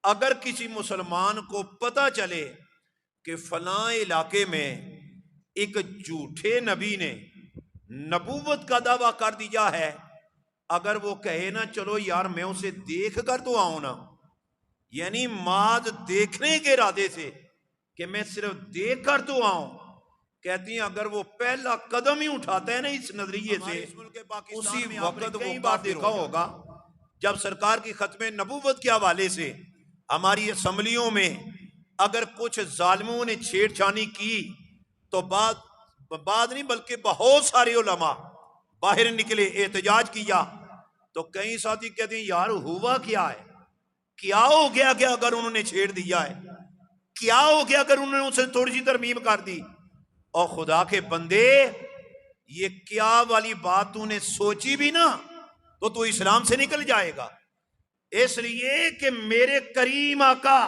अगर किसी मुसलमान को पता चले कि फलां इलाके में एक झूठे नबी ने नबूवत का दावा कर दिया है, अगर वो कहे ना चलो यार मैं उसे देख कर तो आऊं ना, यानी माद देखने के इरादे से कि मैं सिर्फ देख कर तो आऊं, कहती हैं अगर वो पहला कदम ही उठाता है ना इस नजरिए से, उसी वक्त वो बात देखा होगा जब सरकार की खत्म नबूवत के हवाले से हमारी असम्बलियों में अगर कुछ जालिमों ने छेड़छानी की तो बाद नहीं बल्कि बहुत सारे उलमा बाहर निकले, एहतजाज किया, तो कई साथी कहते हैं यार हुआ क्या है, क्या हो गया, क्या अगर उन्होंने छेड़ दिया है, क्या हो गया अगर उन्होंने उसे थोड़ी सी तरमीम कर दी। और खुदा के बंदे ये क्या वाली बात तूने सोची भी ना तो तू इस्लाम से निकल जाएगा। इसलिए कि मेरे करीम आका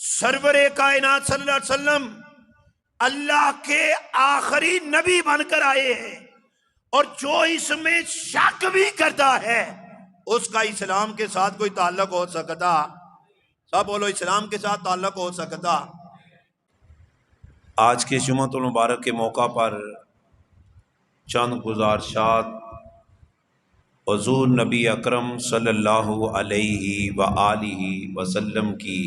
सरवरे कायनात सल्लल्लाहु अलैहि वसल्लम अल्लाह के आखिरी नबी बनकर आए हैं, और जो इसमें शक भी करता है उसका इस्लाम के साथ कोई ताल्लुक हो सकता? सब बोलो, इस्लाम के साथ ताल्लुक हो सकता? आज के जुम्मतुल मुबारक के मौका पर चंद गुज़ारिशात हुज़ूर नबी अकरम सल्लल्लाहु अलैहि व आलिहि वसल्लम की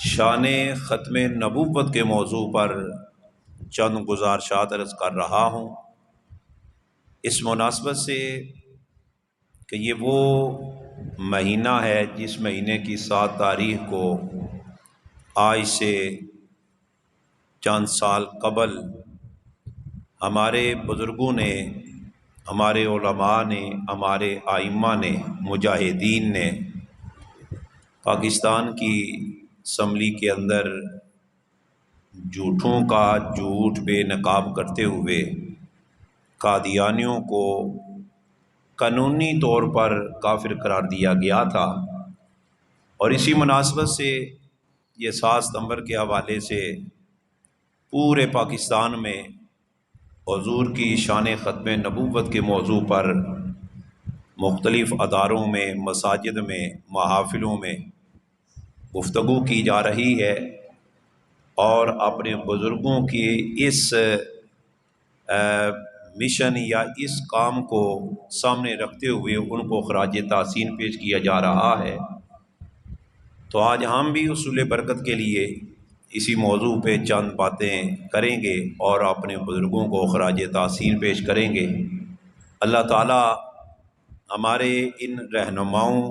शान ख़त्म नबूवत के मौजू पर चंद गुज़ारिशात अर्ज़ कर रहा हूँ, इस मुनासबत से कि ये वो महीना है जिस महीने की 7 तारीख को आज से चंद साल कबल हमारे बुज़ुर्गों ने, हमारे उलमा ने, हमारे आइम्मा ने, मुजाहिदीन ने पाकिस्तान की असम्बली के अंदर झूठों का झूठ बेनकाब करते हुए कादियानियों को कानूनी तौर पर काफिर करार दिया गया था। और इसी मुनासबत से ये 7 सितंबर के हवाले से पूरे पाकिस्तान में हुज़ूर की शान ख़त्म नबूवत के मौजू पर मुख्तलिफ़ अदारों में, मसाजिद में, महाफ़िलों में गुफ्तगू की जा रही है, और अपने बुज़ुर्गों की इस मिशन या इस काम को सामने रखते हुए उनको ख़राज तहसीन पेश किया जा रहा है। तो आज हम भी उसूल बरकत के लिए इसी मौजू पे चंद बातें करेंगे और अपने बुज़ुर्गों को ख़राज तहसीन पेश करेंगे। अल्लाह ताला हमारे इन रहनुमाओं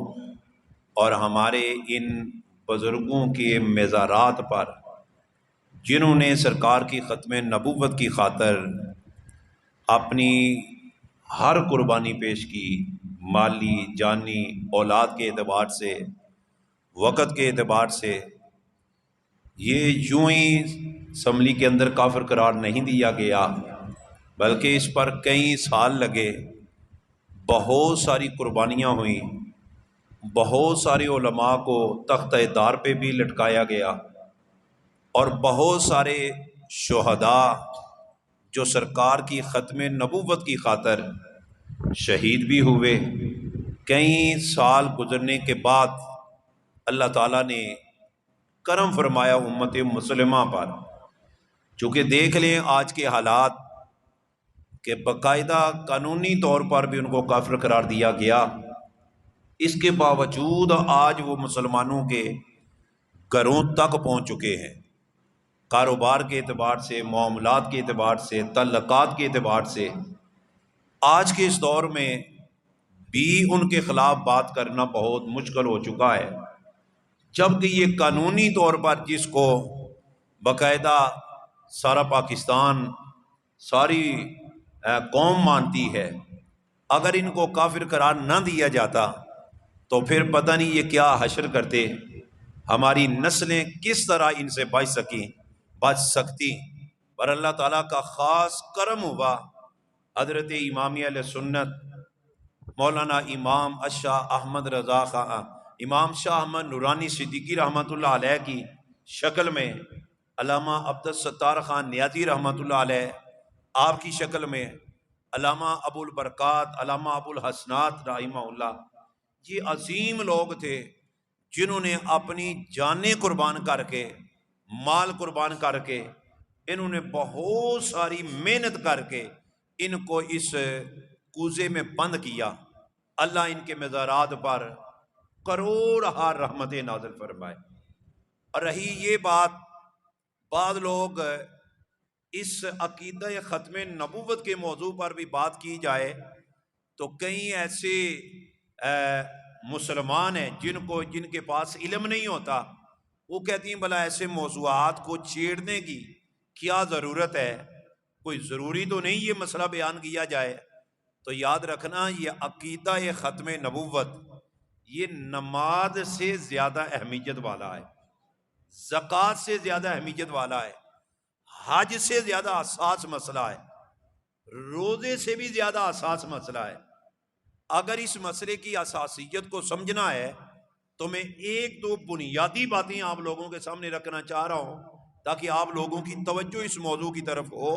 और हमारे इन बुज़ुर्गों के मज़ारात पर जिन्होंने सरकार की ख़त्म नबूवत की खातर अपनी हर कुर्बानी पेश की, माली, जानी, औलाद के एतबार से, वक़्त के एतबार से, ये यूं ही असम्बली के अंदर काफिर करार नहीं दिया गया, बल्कि इस पर कई साल लगे, बहुत सारी कुर्बानियाँ हुई, बहुत सारे उलमा को तख्त-ए-दार पे भी लटकाया गया, और बहुत सारे शुहदा जो सरकार की ख़त्म नबूवत की खातर शहीद भी हुए। कई साल गुजरने के बाद अल्लाह ताला ने करम फरमाया उम्मत मुसलिमा पर। चूँकि देख लें आज के हालात के बाकायदा कानूनी तौर पर भी उनको काफिर करार दिया गया, इसके बावजूद आज वो मुसलमानों के घरों तक पहुँच चुके हैं। कारोबार के एतबार से, मामलात के एतबार से, तल्लक़ात के एतबार से आज के इस दौर में भी उनके ख़िलाफ़ बात करना बहुत मुश्किल हो चुका है, जबकि ये कानूनी तौर पर जिसको बाकायदा सारा पाकिस्तान, सारी कौम मानती है, अगर इनको काफिर करार न दिया जाता तो फिर पता नहीं ये क्या हशर करते, हमारी नस्लें किस तरह इनसे बच सकती। पर अल्लाह ताला का ख़ास करम हुआ, हज़रत इमाम अहले सुन्नत मौलाना इमाम शाह अहमद रज़ा खां, इमाम शाह अहमद नूरानी सिद्दीकी रहमतुल्लाह अलैह की शक्ल में, अल्लामा अब्दुल सत्तार खान नियाज़ी रहमतुल्लाह अलैह आपकी शक्ल में, अल्लामा अबुल बरकात, अल्लामा अबुल हसनात रहिमहुल्लाह, ये अजीम लोग थे जिन्होंने अपनी जानें कुर्बान करके, माल कुर्बान करके, इन्होंने बहुत सारी मेहनत करके इनको इस कूजे में बंद किया। अल्लाह इनके मज़ारात पर करोड़ हार रहमतें नाज़िल फरमाए। और रही ये बात, बाद लोग इस अकीदा ख़त्म नबूवत के मौजू पर भी बात की जाए तो कई ऐसे मुसलमान हैं जिनके पास इल्म नहीं होता, वो कहती हैं भला ऐसे मौज़ूआत को छेड़ने की क्या ज़रूरत है, कोई ज़रूरी तो नहीं ये मसला बयान किया जाए। तो याद रखना, ये अकीदा ख़त्म नबूवत ये नमाज से ज़्यादा अहमियत वाला है, ज़कात से ज़्यादा अहमियत वाला है, हज से ज़्यादा हसास मसला है, रोज़े से भी ज़्यादा हसास मसला है। अगर इस मसले की असासियत को समझना है तो मैं एक दो बुनियादी बातें आप लोगों के सामने रखना चाह रहा हूं ताकि आप लोगों की तवज्जो इस मौजू की तरफ हो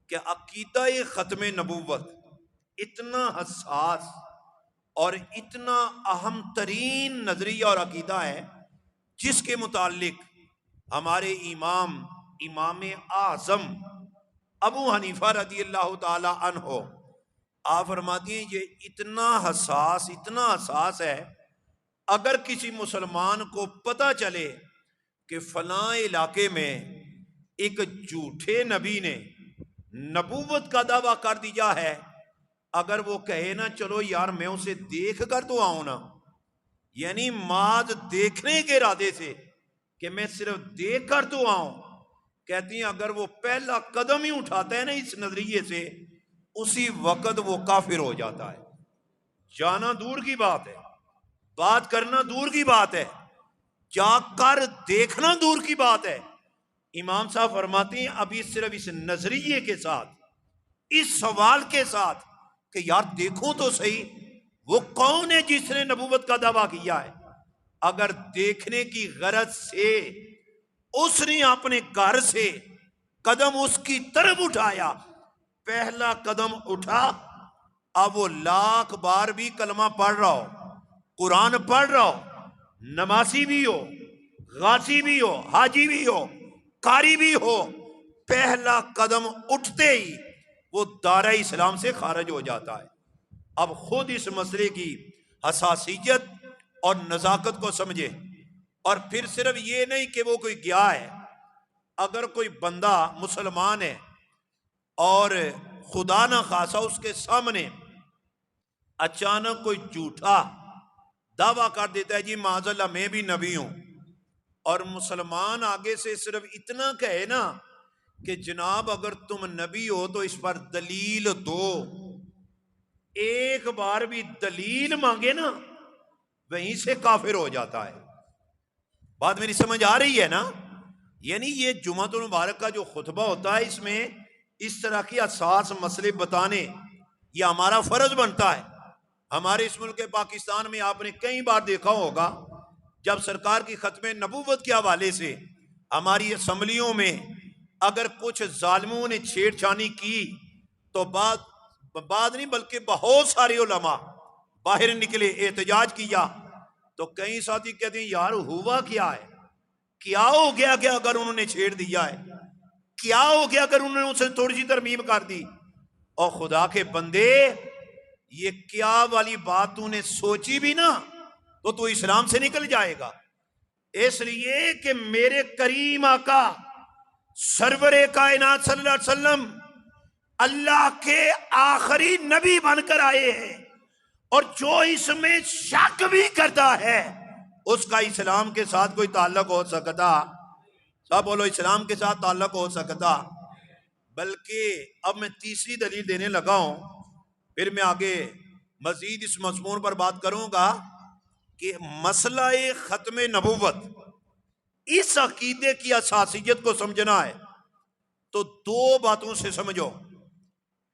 कि अकीदा ख़त्म नबूवत इतना हसास और इतना अहम तरीन नजरिया और अकीदा है जिसके मुतालिक हमारे इमाम आज़म अबू हनीफा रज़ी अल्लाह ताला अन्हो आप फरमाती हैं ये इतना हसास है, अगर किसी मुसलमान को पता चले कि फलां इलाके में एक झूठे नबी ने नबूवत का दावा कर दिया है, अगर वो कहे ना चलो यार मैं उसे देख कर तो आऊं ना, यानी माज देखने के इरादे से कि मैं सिर्फ देख कर तो आऊं, कहती हैं अगर वो पहला कदम ही उठाता है ना इस नजरिए से, उसी वक्त वो काफिर हो जाता है। जाना दूर की बात है, बात करना दूर की बात है, जाकर देखना दूर की बात है। इमाम साहब फरमाते हैं अभी सिर्फ इस नजरिए के साथ, इस सवाल के साथ कि यार देखो तो सही वो कौन है जिसने नबूवत का दावा किया है, अगर देखने की गरज से उसने अपने घर से कदम उसकी तरफ उठाया, पहला कदम उठा, अब वो लाख बार भी कलमा पढ़ रहा हो, कुरान पढ़ रहा हो, नमाजी भी हो, गाजी भी हो, हाजी भी हो, कारी भी हो, पहला कदम उठते ही वो दायरा इस्लाम से खारिज हो जाता है। अब खुद इस मसले की हसासियत और नजाकत को समझे। और फिर सिर्फ ये नहीं कि वो कोई गया है, अगर कोई बंदा मुसलमान है और खुदा ना खासा उसके सामने अचानक कोई झूठा दावा कर देता है जी माज़अल्लाह मैं भी नबी हूं, और मुसलमान आगे से सिर्फ इतना कहे ना कि जनाब अगर तुम नबी हो तो इस पर दलील दो, एक बार भी दलील मांगे ना वहीं से काफिर हो जाता है। बात मेरी समझ आ रही है ना? यानी ये जुमातुल मुबारक का जो खुतबा होता है इसमें इस तरह की असास मसले बताने ये हमारा फर्ज बनता है। हमारे इस मुल्क पाकिस्तान में आपने कई बार देखा होगा जब सरकार की खत्म नबूवत के हवाले से हमारी असम्बलियों में अगर कुछ जालिमों ने छेड़छानी की तो बाद नहीं बल्कि बहुत सारे उलमा बाहर निकले, एहतजाज किया, तो कई साथी कहते हैं यार हुआ क्या है, क्या हो गया क्या अगर उन्होंने छेड़ दिया है, क्या हो गया अगर उन्होंने उसे थोड़ी सी तरमीम कर दी। और खुदा के बंदे ये क्या वाली बात तूने सोची भी ना तो तू इस्लाम से निकल जाएगा। इसलिए कि मेरे करीम आका सरवरे कायनात सल्लल्लाहु अलैहि वसल्लम अल्लाह के आखिरी नबी बनकर आए हैं, और जो इसमें शक भी करता है उसका इस्लाम के साथ कोई ताल्लुक हो सकता? सब बोलो इस्लाम के साथ ताल्लुक हो सकता। बल्कि अब मैं तीसरी दलील देने लगा हूं, फिर मैं आगे मजीद इस मज़मून पर बात करूंगा कि मसला खत्म नबूवत इस अकीदे की असासियत को समझना है तो दो बातों से समझो।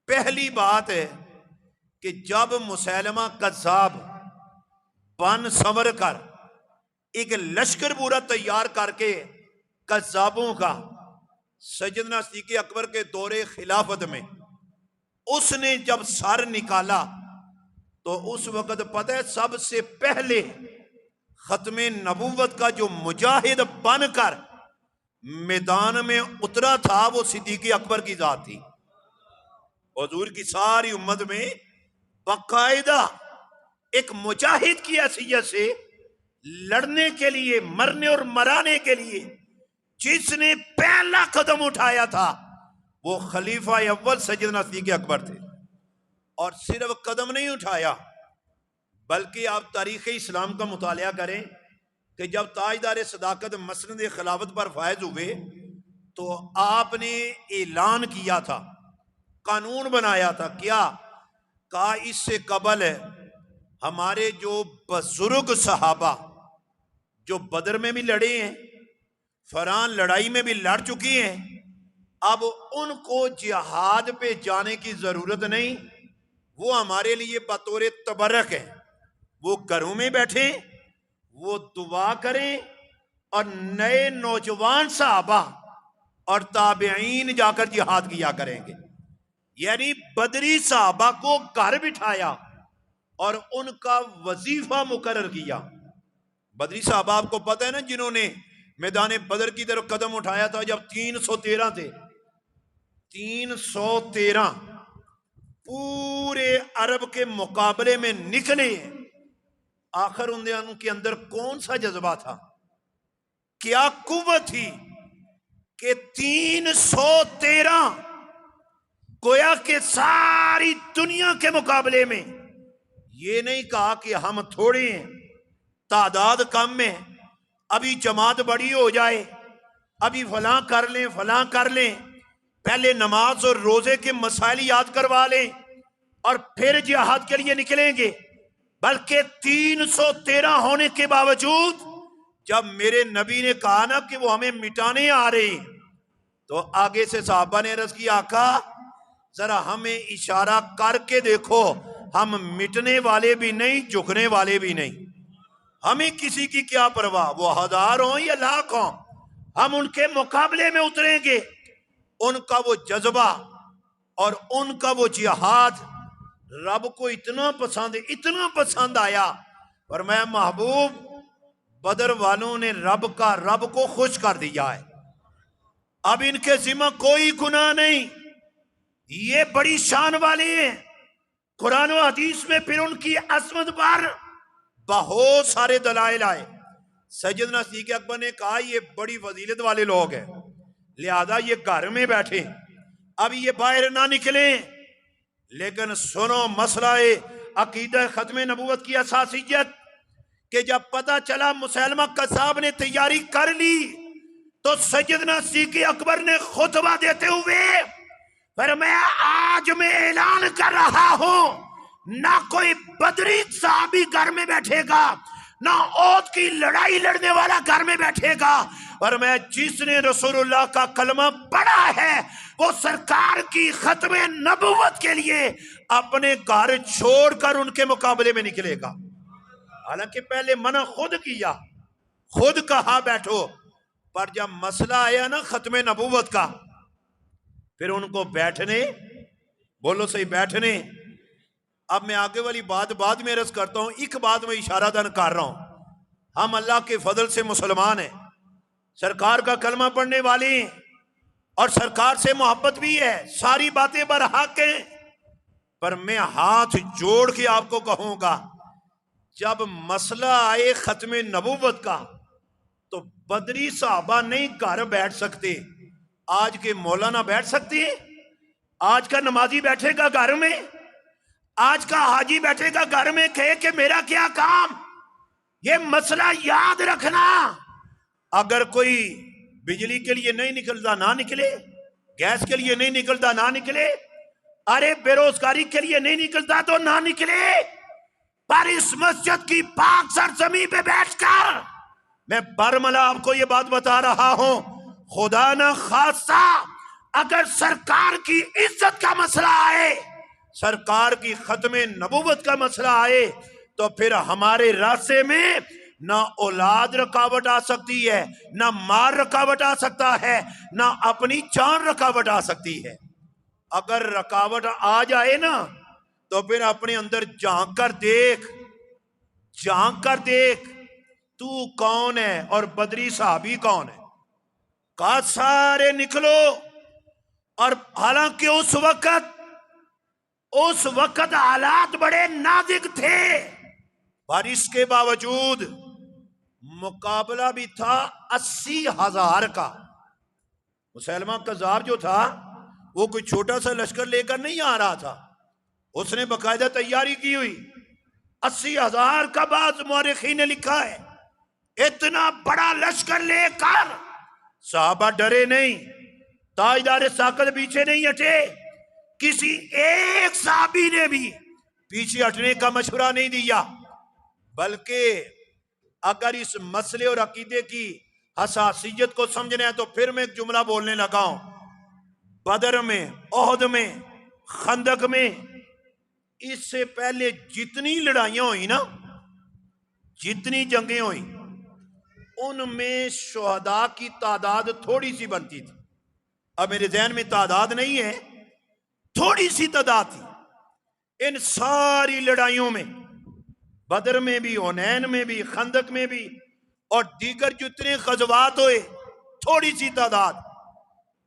पहली बात है कि जब मुसैलमा कज़्ज़ाब बन संवर कर एक लश्कर पूरा तैयार करके कज़्ज़ाबों का सैयदना सिद्दीक़ अकबर के दौरे खिलाफत में उसने जब सर निकाला तो उस वक्त पता है सबसे पहले खत्म नबूवत का जो मुजाहिद बनकर मैदान में उतरा था वो सिद्दीक़ अकबर की जात थी। हुजूर की सारी उम्मत में बाकायदा एक मुजाहिद की हैसियत से लड़ने के लिए, मरने और मराने के लिए जिसने पहला कदम उठाया था वो खलीफा अव्वल सैयदना सिद्दीक़ अकबर थे। और सिर्फ कदम नहीं उठाया बल्कि आप तारीख़ इस्लाम का मुतालिया करें कि जब ताजदार सदाकत मसनद खिलाफत पर फायज हुए तो आपने ऐलान किया था, कानून बनाया था। क्या कहा? इससे कबल हमारे जो बुजुर्ग सहाबा जो बदर में भी लड़े हैं, फरान लड़ाई में भी लड़ चुकी हैं, अब उनको जिहाद पे जाने की जरूरत नहीं, वो हमारे लिए बतौर तबरक है। वो घरों में बैठे, वो दुआ करें और नए नौजवान सहाबा और ताबईन जाकर जिहाद किया करेंगे। यानी बदरी सहाबा को घर बिठाया और उनका वजीफा मुकर्रर किया। बदरी सहाबा आपको पता है ना, जिन्होंने मैदान बदर की तरफ कदम उठाया था जब 313 थे। 313 पूरे अरब के मुकाबले में निकले। आखिर उनके अंदर कौन सा जज्बा था, क्या कुव्वत थी कि 313 गोया के सारी दुनिया के मुकाबले में ये नहीं कहा कि हम थोड़े हैं, तादाद कम है, अभी जमात बड़ी हो जाए, अभी फलां कर लें फलां कर लें, पहले नमाज और रोजे के मसाइल याद करवा लें और फिर जिहाद के लिए निकलेंगे। बल्कि 313 होने के बावजूद जब मेरे नबी ने कहा ना कि वो हमें मिटाने आ रहे हैं, तो आगे से साहबा ने अर्ज किया, आका जरा हमें इशारा करके देखो, हम मिटने वाले भी नहीं, झुकने वाले भी नहीं, हमें किसी की क्या परवाह, वो 1000 हो या लाख हो, हम उनके मुकाबले में उतरेंगे। उनका वो जज्बा और उनका वो जिहाद रब को इतना पसंद आया। और मैं महबूब, बदर वालों ने रब को खुश कर दिया है। अब इनके जिम्मा कोई गुनाह नहीं, ये बड़ी शान वाले हैं। कुरान और हदीस में फिर उनकी असमत पर बहुत सारे दलाइल आए। सैयदना सिद्दीक़ अकबर ने कहा ये बड़ी फजीलत वाले लोग हैं, लिहाजा ये घर में बैठे, अब ये बाहर ना निकले। लेकिन सुनो मसला अकीदा खत्म नबूवत की असासियत कि जब पता चला मुसैलमा कज़्ज़ाब ने तैयारी कर ली तो सैयदना सिद्दीक़ अकबर ने खुतबा देते हुए फरमाया, आज मैं ऐलान कर रहा हूं, ना कोई बदरी साहबी घर में बैठेगा, ना औद की लड़ाई लड़ने वाला घर में बैठेगा। और मैं जिसने रसूलुल्लाह का कलमा पढ़ा है वो सरकार की खत्म नबूवत के लिए अपने घर छोड़कर उनके मुकाबले में निकलेगा। हालांकि पहले मना खुद किया, खुद कहा बैठो, पर जब मसला आया ना खत्म नबूवत का, फिर उनको बैठने, बोलो सही, बैठने। अब मैं आगे वाली बात बाद में अर्ज करता हूं, एक बात में इशारा दन कर रहा हूं। हम अल्लाह के फजल से मुसलमान हैं, सरकार का कलमा पढ़ने वाले हैं और सरकार से मोहब्बत भी है, सारी बातें बरहक हैं। पर मैं हाथ जोड़ के आपको कहूंगा, जब मसला आए खत्म नबूवत का तो बदरी साहबा नहीं घर बैठ सकते, आज के मौलाना बैठ सकते हैं, आज का नमाजी बैठेगा घर में, आज का हाजी बैठेगा घर में, कहे कि मेरा क्या काम। ये मसला याद रखना, अगर कोई बिजली के लिए नहीं निकलता ना निकले, गैस के लिए नहीं निकलता ना निकले, अरे बेरोजगारी के लिए नहीं निकलता तो ना निकले, पर इस मस्जिद की पाक सरजमी पे बैठकर मैं बरमला आपको ये बात बता रहा हूं, खुदा ना खासा अगर सरकार की इज्जत का मसला आए, सरकार की खत्म नबूवत का मसला आए, तो फिर हमारे रास्ते में ना औलाद रुकावट आ सकती है, ना माल रुकावट आ सकता है, ना अपनी जान रुकावट आ सकती है। अगर रुकावट आ जाए ना तो फिर अपने अंदर झांक कर देख, तू कौन है और बदरी साहबी कौन है? कहा सारे निकलो। और हालांकि उस वक्त हालात बड़े नाजुक थे, पर इसके बावजूद मुकाबला भी था 80,000 का। मुसलमा कज़ाब जो था वो कोई छोटा सा लश्कर लेकर नहीं आ रहा था, उसने बकायदा तैयारी की हुई। 80,000 का बाद मौरखी ने लिखा है, इतना बड़ा लश्कर लेकर साहबा डरे नहीं, ताजदार साकत पीछे नहीं हटे, किसी एक साहबी ने भी पीछे हटने का मशवरा नहीं दिया। बल्कि अगर इस मसले और अकीदे की हसासियत को समझना है तो फिर मैं एक जुमला बोलने लगा हूं। बदर में, ओहद में, खंदक में, इससे पहले जितनी लड़ाइयां हुई ना, जितनी जंगें हुई, उनमें शुहदा की तादाद थोड़ी सी बनती थी। अब मेरे जहन में तादाद नहीं है, थोड़ी सी तादाद थी। इन सारी लड़ाइयों में, बदर में भी, हुनैन में भी, खंदक में भी और दीगर जितने गज़वात हुए, थोड़ी सी तादाद।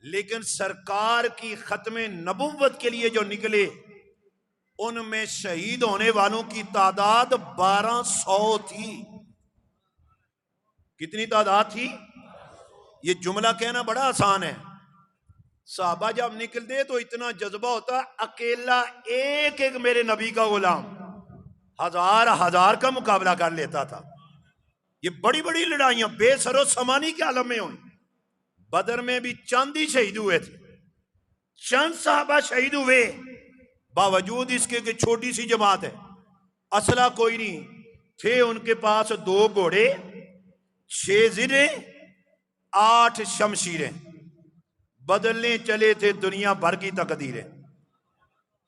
लेकिन सरकार की खत्मे नबुव्वत के लिए जो निकले, उनमें शहीद होने वालों की तादाद 1200 थी। कितनी तादाद थी? ये जुमला कहना बड़ा आसान है। साहबा जब निकलते तो इतना जज्बा होता, अकेला एक एक मेरे नबी का गुलाम हजार का मुकाबला कर लेता था। ये बड़ी बड़ी लड़ाइयां बेसरो समानी के आलम में हुई। बदर में भी चंद ही शहीद हुए थे, चंद साहबा शहीद हुए, बावजूद इसके कि छोटी सी जमात है, असला कोई नहीं थे उनके पास। 2 घोड़े, 6 जिरे, 8 शमशीरें, बदलने चले थे दुनिया भर की तकदीरें।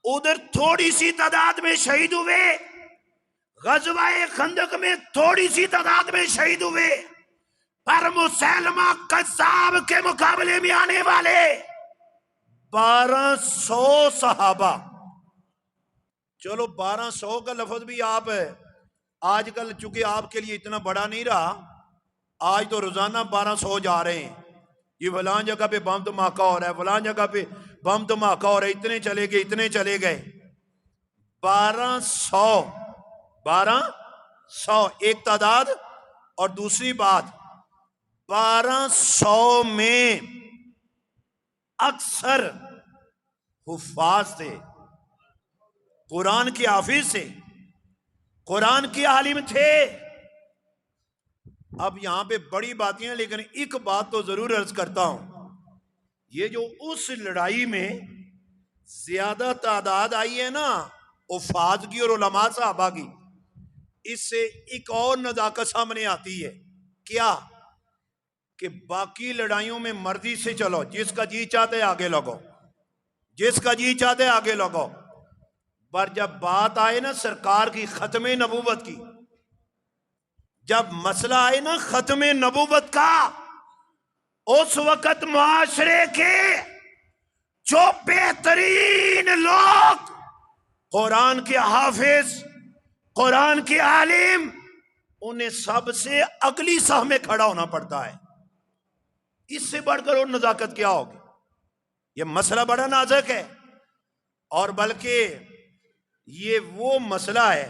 उधर थोड़ी सी तादाद में शहीद हुए, गज़वाए खंदक में थोड़ी सी तादाद में शहीद हुए, पर मुसैलमा कज़्ज़ाब के मुकाबले में आने वाले 1200 सहाबा। चलो 1200 का लफ्ज भी आप आजकल चूंकि आपके लिए इतना बड़ा नहीं रहा, आज तो रोजाना 1200 जा रहे हैं। ये फलां जगह पे बम धमाका हो रहा है, फलां जगह पे बम धमाका हो रहा है, इतने चले गए, इतने चले गए। 1200 एक तादाद। और दूसरी बात, 1200 में अक्सर हुफ्फाज थे, कुरान के हाफिज थे, कुरान के आलिम थे। अब यहां पे बड़ी बातें हैं, लेकिन एक बात तो जरूर अर्ज करता हूं, ये जो उस लड़ाई में ज्यादा तादाद आई है ना उफाद की और उलमा साहबा की, इससे एक और नजाकत सामने आती है। क्या कि बाकी लड़ाइयों में मर्जी से चलो, जिसका जी चाहते आगे लगो, जिसका जी चाहते आगे लगो, पर जब बात आए ना सरकार की खत्मे नबूवत की, जब मसला आए ना खत्मे नबूवत का, उस वक्त मुआशरे के जो बेहतरीन लोग, कुरान के हाफिज, कुरान के आलिम, उन्हें सबसे अगली साह में खड़ा होना पड़ता है। इससे बढ़कर और नजाकत क्या होगी? यह मसला बड़ा नाजुक है, और बल्कि ये वो मसला है,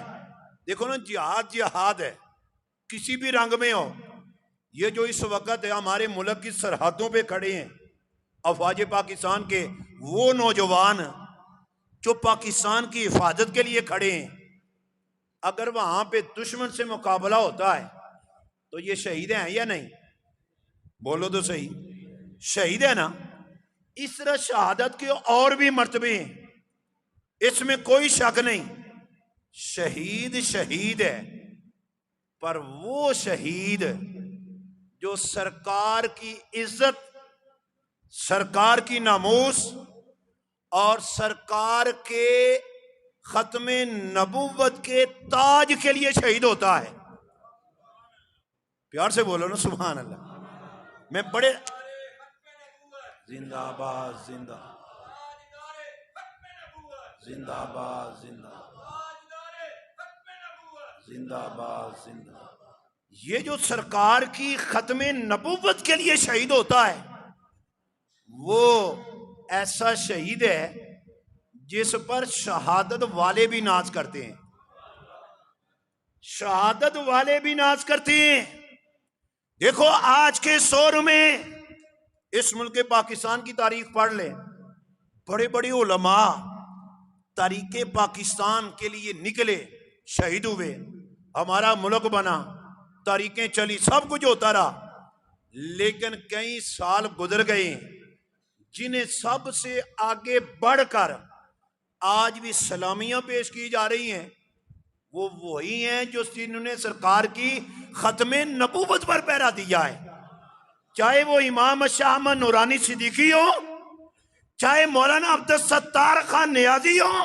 देखो ना, जिहाद जिहाद है, किसी भी रंग में हो। ये जो इस वक्त हमारे मुल्क की सरहदों पे खड़े हैं अफवाज पाकिस्तान के वो नौजवान जो पाकिस्तान की हिफाजत के लिए खड़े हैं, अगर वहां पे दुश्मन से मुकाबला होता है तो ये शहीद हैं या नहीं? बोलो तो सही, शहीद है ना। इस तरह शहादत के और भी मर्तबे हैं, इसमें कोई शक नहीं। शहीद शहीद है, पर वो शहीद जो सरकार की इज्जत, सरकार की नामूस और सरकार के खत्मे नबुव्वत के ताज के लिए शहीद होता है। प्यार से बोलो ना सुभान अल्लाह। मैं बड़े जिंदाबाद जिंदा जिंदाबाद जिंदा जिंदाबाद जिंदा। ये जो सरकार की खत्मे नबूवत के लिए शहीद होता है, वो ऐसा शहीद है जिस पर शहादत वाले भी नाज करते हैं। शहादत वाले भी नाज करते हैं। देखो आज के शोर में इस मुल्क पाकिस्तान की तारीख पढ़ लें, बड़े बड़े उलमा तारीखे पाकिस्तान के लिए निकले, शहीद हुए, हमारा मुल्क बना, तारीखें चली, सब कुछ होता रहा। लेकिन कई साल गुजर गए, जिन्हें सबसे आगे बढ़कर आज भी सलामियां पेश की जा रही हैं, वो वही हैं जो जिन्होंने सरकार की खत्मे नबूवत पर पहरा दिया है। चाहे वो इमाम शाह अहमद नूरानी सिद्दीकी हो, चाहे मौलाना अब्दुल सत्तार खान नियाजी हो,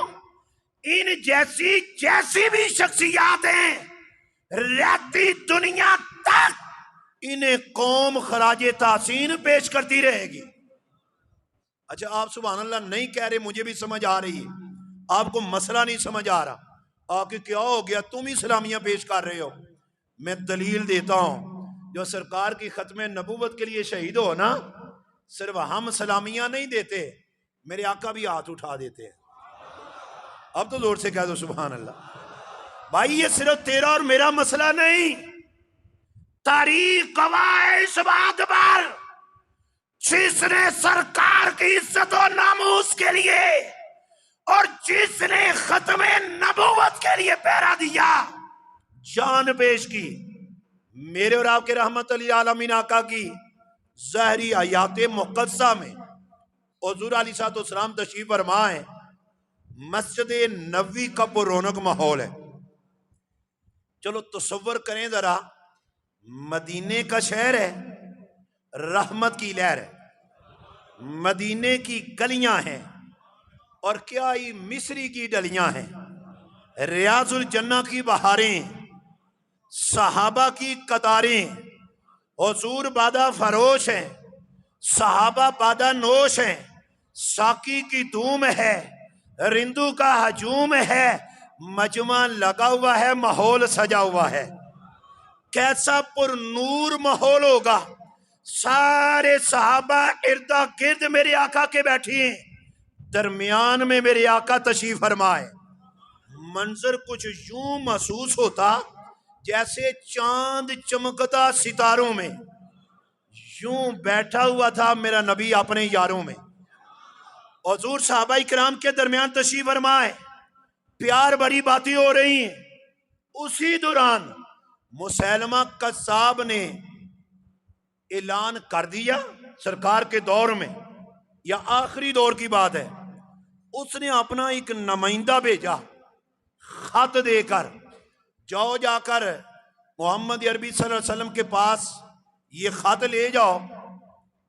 इन जैसी जैसी भी शख्सियात हैं, रहती दुनिया तक इन्हें कौम खराजे तासीन पेश करती रहेगी। अच्छा, आप सुभान अल्लाह नहीं कह रहे, मुझे भी समझ आ रही है, आपको मसला नहीं समझ आ रहा, आके क्या हो गया, तुम ही सलामियां पेश कर रहे हो। मैं दलील देता हूं, जो सरकार की खत्मे नबूवत के लिए शहीद हो ना, सिर्फ हम सलामियां नहीं देते, मेरे आका भी हाथ उठा देते हैं। अब तो जोर से कह दो सुभान अल्लाह। भाई ये सिर्फ तेरा और मेरा मसला नहीं, तारीख गवाह है इस बात पर, जिसने सरकार की इज्जत और नामूस के लिए और जिसने खत्मे नबूवत के लिए पहरा दिया, जान पेश की, मेरे और आपके रहमत अली आलमीन आका की ज़हरी हयात मुक़द्दसा में हुज़ूर अलैहिस्सलाम तशरीफ फरमा है। मस्जिद नबवी का पुरौनक माहौल है। चलो तसव्वुर करें जरा, मदीने का शहर है, रहमत की लहर है, मदीने की गलियां हैं और क्या ही मिस्री की डलियां हैं, रियाजुल जन्ना की बहारें, सहाबा की कतारें, हुजूर बादा फरोश हैं, सहाबा बादा नोश हैं, साकी की धूम है, रिंदू का हजूम है, मजमा लगा हुआ है, माहौल सजा हुआ है। कैसा पुरनूर माहौल होगा, सारे सहाबा इर्दा गिर्द मेरे आका के बैठी हैं, दरमियान में मेरे आका तशरीफ फरमाए। मंजर कुछ यूं महसूस होता जैसे चांद चमकता सितारों में, यूं बैठा हुआ था मेरा नबी अपने यारों में। हुजूर सहाबा इकराम के दरमियान तशरीफ फरमाए, प्यार भरी बातें हो रही हैं। उसी दौरान मुसैलमा कज़्ज़ाब ने ऐलान कर दिया, सरकार के दौर में या आखिरी दौर की बात है, उसने अपना एक नुमाइंदा भेजा खत देकर, जाओ जाकर मोहम्मद अरबी सल्लल्लाहु अलैहि वसल्लम के पास ये खत ले जाओ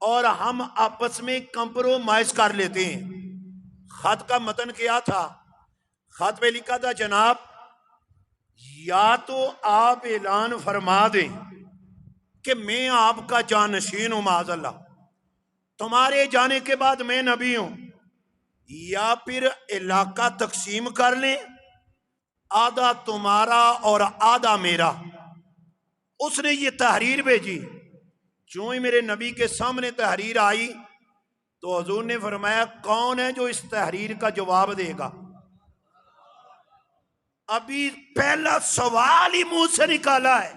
और हम आपस में कंप्रोमाइज कर लेते हैं। खत का मतन क्या था? खत पे लिखा था, जनाब या तो आप ऐलान फरमा दें कि मैं आपका जानशीन हूं माज़अल्लाह, तुम्हारे जाने के बाद मैं नबी हूं, या फिर इलाका तकसीम कर लें, आधा तुम्हारा और आधा मेरा। उसने ये तहरीर भेजी। जो ही मेरे नबी के सामने तहरीर आई तो हुजूर ने फरमाया, कौन है जो इस तहरीर का जवाब देगा? अभी पहला सवाल ही मुंह से निकाला है।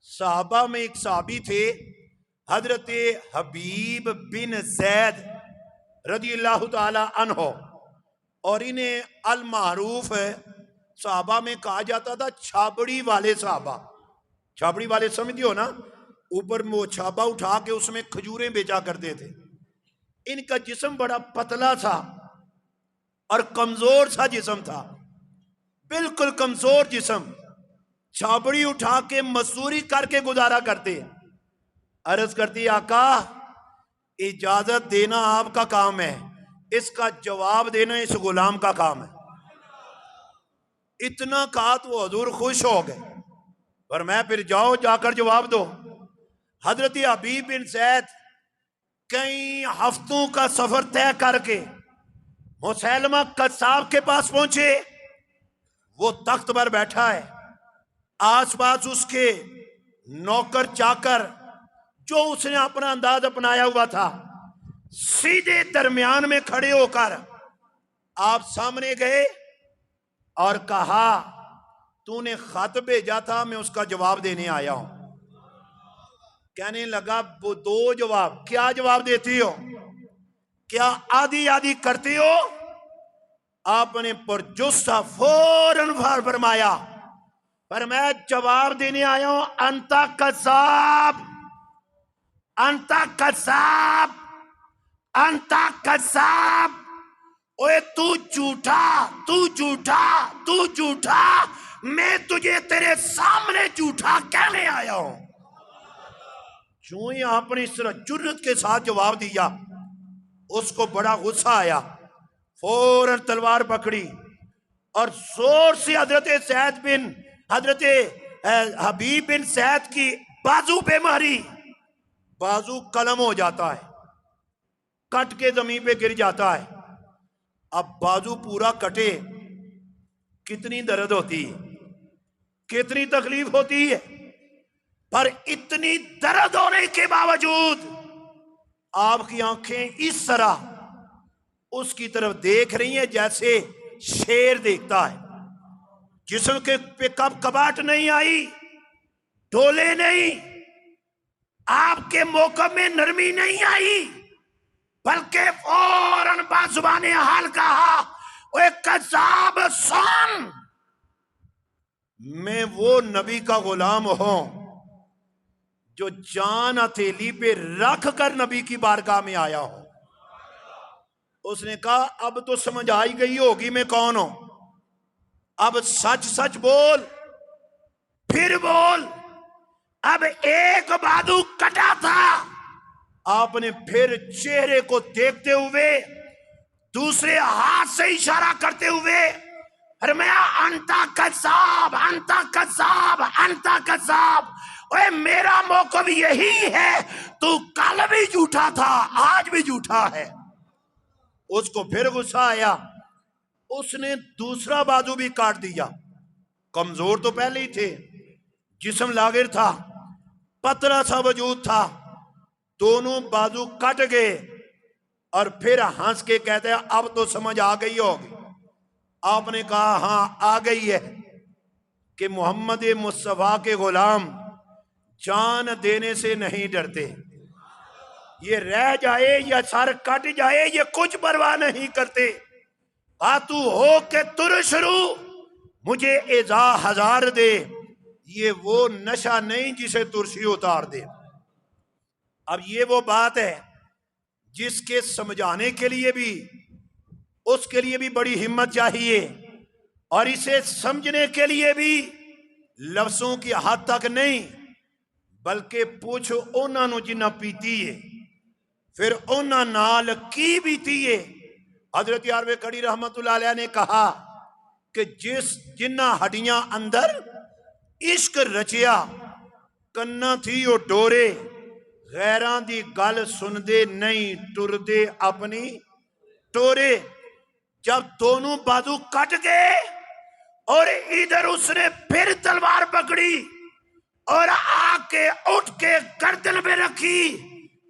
साहबा में एक साहबी थे, हजरत हबीब बिन जैद रज़ियल्लाहु ताला अन्हो, और इन्हें अल मारूफ साहबा में कहा जाता था छाबड़ी वाले साहबा। छाबड़ी वाले समझते हो ना, ऊपर वो छाबा उठा के उसमें खजूरें बेचा करते थे। इनका जिस्म बड़ा पतला था और कमजोर सा जिस्म था, बिल्कुल कमजोर जिस्म। छाबड़ी उठा के मजदूरी करके गुजारा करते। अर्ज करती, आका इजाजत देना आपका काम है, इसका जवाब देना इस गुलाम का काम है। इतना कहा तो हजूर खुश हो गए, पर मैं फिर जाओ जाकर जवाब दो। हजरत हबीब बिन जैद कई हफ्तों का सफर तय करके मुसैलमा कज़्ज़ाब के पास पहुंचे। वो तख्त पर बैठा है, आसपास उसके नौकर चाकर जो उसने अपना अंदाज अपनाया हुआ था, सीधे दरमियान में खड़े होकर आप सामने गए और कहा, तूने खत भेजा था, मैं उसका जवाब देने आया हूं। कहने लगा, वो दो जवाब, क्या जवाब देती हो, क्या आधी आधी करती हो? आपने पुरजुस्सा फौरन फरमाया, पर मैं जवाब देने आया हूं, अंता कज़्ज़ाब, अंता कज़्ज़ाब, अंता कज़्ज़ाब। ओए तू झूठा, तू झूठा, तू झूठा, मैं तुझे तेरे सामने झूठा कहने आया हूं। जो ही आपने इस तरह जुर्रत के साथ जवाब दिया, उसको बड़ा गुस्सा आया, फौरन तलवार पकड़ी और जोर से हजरत हबीब बिन सैद की बाजू पे मारी। बाजू कलम हो जाता है, कट के जमीन पे गिर जाता है। अब बाजू पूरा कटे, कितनी दर्द होती है, कितनी तकलीफ होती है, पर इतनी दर्द होने के बावजूद आपकी आंखें इस तरह उसकी तरफ देख रही हैं जैसे शेर देखता है। जिस्म के पे कब कबाट नहीं आई, डोले नहीं, आपके मौका में नरमी नहीं आई, बल्कि फौरन बाजुबाने हाल कहा, ओए कज़्ज़ाब सुन, मैं वो नबी का गुलाम हूं जो जान हथेली पे रख कर नबी की बारगाह में आया हूं। उसने कहा, अब तो समझ आई गई होगी मैं कौन हूं, अब सच सच बोल, फिर बोल। अब एक बाजू कटा था, आपने फिर चेहरे को देखते हुए दूसरे हाथ से इशारा करते हुए फरमाया, अंता कज़्ज़ाब, अंता कज़्ज़ाब, अंता कज़्ज़ाब। ओए मेरा मौक़िफ़ यही है, तू कल भी झूठा था, आज भी झूठा है। उसको फिर गुस्सा आया, उसने दूसरा बाजू भी काट दिया। कमजोर तो पहले ही थे, जिस्म लागिर था, पतला सा वजूद था, दोनों बाजू कट गए और फिर हंस के कहते हैं, अब तो समझ आ गई होगी। आपने कहा, हां आ गई है कि मोहम्मद मुस्तफा के गुलाम जान देने से नहीं डरते। ये रह जाए या सर कट जाए, ये कुछ परवाह नहीं करते। तू हो के तुर शुरू, मुझे एजा हजार दे, ये वो नशा नहीं जिसे तुरसी उतार दे। अब ये वो बात है जिसके समझाने के लिए भी, उसके लिए भी बड़ी हिम्मत चाहिए, और इसे समझने के लिए भी लफ्जों की हद तक नहीं, बल्कि पूछ उन्होंने जिन्ना पीती है, फिर उन्होंने नाल की बीती है। हजरत यारवे कड़ी रहमतुल्लाह अलैह ने कहा कि जिन्ना हड्डियां अंदर इश्क रचिया, कन्ना थी वो डोरे, गैरां दी गल सुनदे नहीं, टुरदे अपनी टोरे। जब दोनों बाजू कट गए और इधर उसने फिर तलवार पकड़ी और आके उठ के गर्दन में रखी,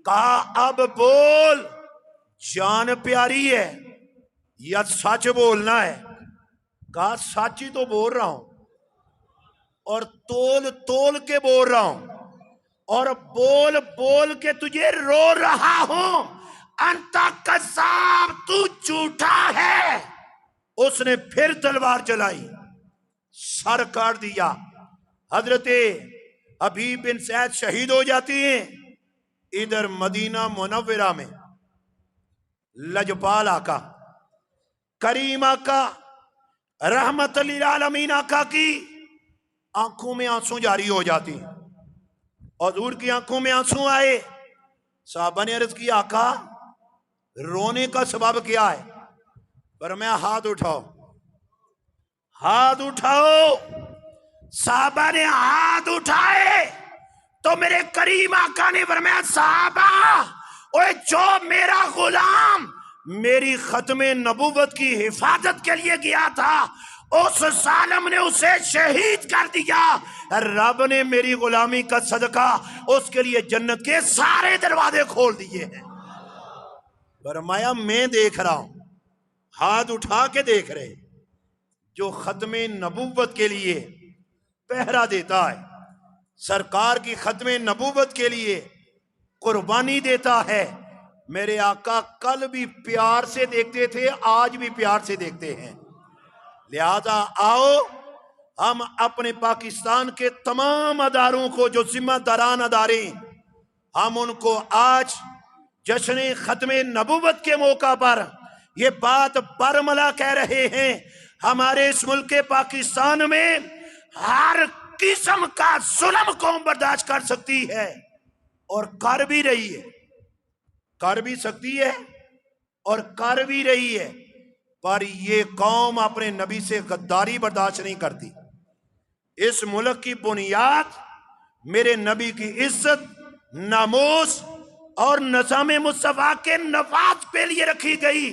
कहा, अब बोल, जान प्यारी है या सच बोलना है? कहा, सच ही तो बोल रहा हूं, और तोल तोल के बोल रहा हूं, और बोल बोल के तुझे रो रहा हूं। अंता कज़्ज़ाब, तू झूठा है। उसने फिर तलवार चलाई, सर काट दिया। हजरते हबीब बिन सैद शहीद हो जाती हैं। इधर मदीना मुनव्वरा में लजपाल आका, करीम आका, रहमत लिल आलमीन आका की आंखों में आंसू जारी हो जाती हैं। हुजूर की आंखों में आंसू आए। साहबा ने अर्ज की, आका रोने का सबब क्या है? फरमाया, हाथ उठाओ, हाथ उठाओ। साहबा ने हाथ उठाए तो मेरे करीम आका ने फरमाया, साहबा, ओए जो मेरा गुलाम मेरी खत्मे नबूवत की हिफाजत के लिए गया था, उस जालिम ने उसे शहीद कर दिया। रब ने मेरी गुलामी का सदका उसके लिए जन्नत के सारे दरवाजे खोल दिए हैं। फरमाया मैं देख रहा हूं, हाथ उठा के देख रहे, जो खत्मे नबूवत के लिए पहरा देता है, सरकार की खत्मे नबूवत के लिए कुर्बानी देता है, मेरे आका कल भी प्यार से देखते थे, आज भी प्यार से देखते हैं। लिहाजा आओ हम अपने पाकिस्तान के तमाम अदारों को, जो जिम्मेदारान अदारे, हम उनको आज जश्न खत्मे नबूवत के मौका पर ये बात बरमला कह रहे हैं, हमारे इस मुल्क के पाकिस्तान में हर किस्म का जुल्म कौम बर्दाश्त कर सकती है और कर भी रही है, कर भी सकती है और कर भी रही है, पर ये कौम अपने नबी से गद्दारी बर्दाश्त नहीं करती। इस मुल्क की बुनियाद मेरे नबी की इज्जत, नामूस और निज़ाम मुस्तफा के नवाज पे लिए रखी गई।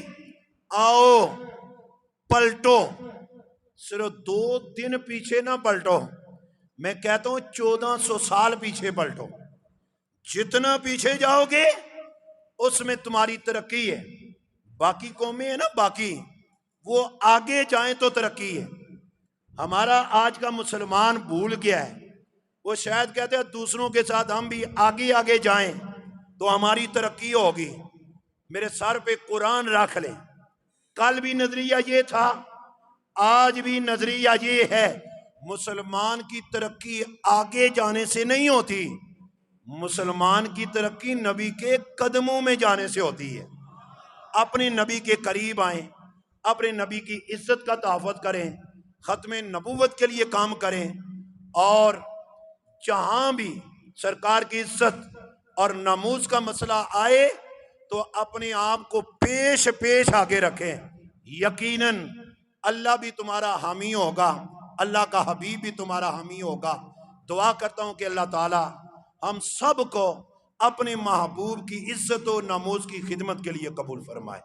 आओ पलटो, सिर्फ 2 दिन पीछे ना पलटो, मैं कहता हूं 1400 साल पीछे पलटो। जितना पीछे जाओगे उसमें तुम्हारी तरक्की है। बाकी कौमें है ना, बाकी वो आगे जाएं तो तरक्की है। हमारा आज का मुसलमान भूल गया है, वो शायद कहते हैं दूसरों के साथ हम भी आगे आगे जाएं तो हमारी तरक्की होगी। मेरे सर पे कुरान रख ले, कल भी नजरिया ये था, आज भी नजरिया ये है, मुसलमान की तरक्की आगे जाने से नहीं होती, मुसलमान की तरक्की नबी के कदमों में जाने से होती है। अपने नबी के करीब आए, अपने नबी की इज्जत का तहफ़्फ़ुज़ करें, ख़त्म नबूवत के लिए काम करें, और जहां भी सरकार की इज्जत और नमूज का मसला आए तो अपने आप को पेश पेश आगे रखें। यकीनन अल्लाह भी तुम्हारा हामी होगा, अल्लाह का हबीब भी तुम्हारा हामी होगा। दुआ करता हूं कि अल्लाह ताला हम सब को अपने महबूब की इज्जत और नमूज की खिदमत के लिए कबूल फरमाए।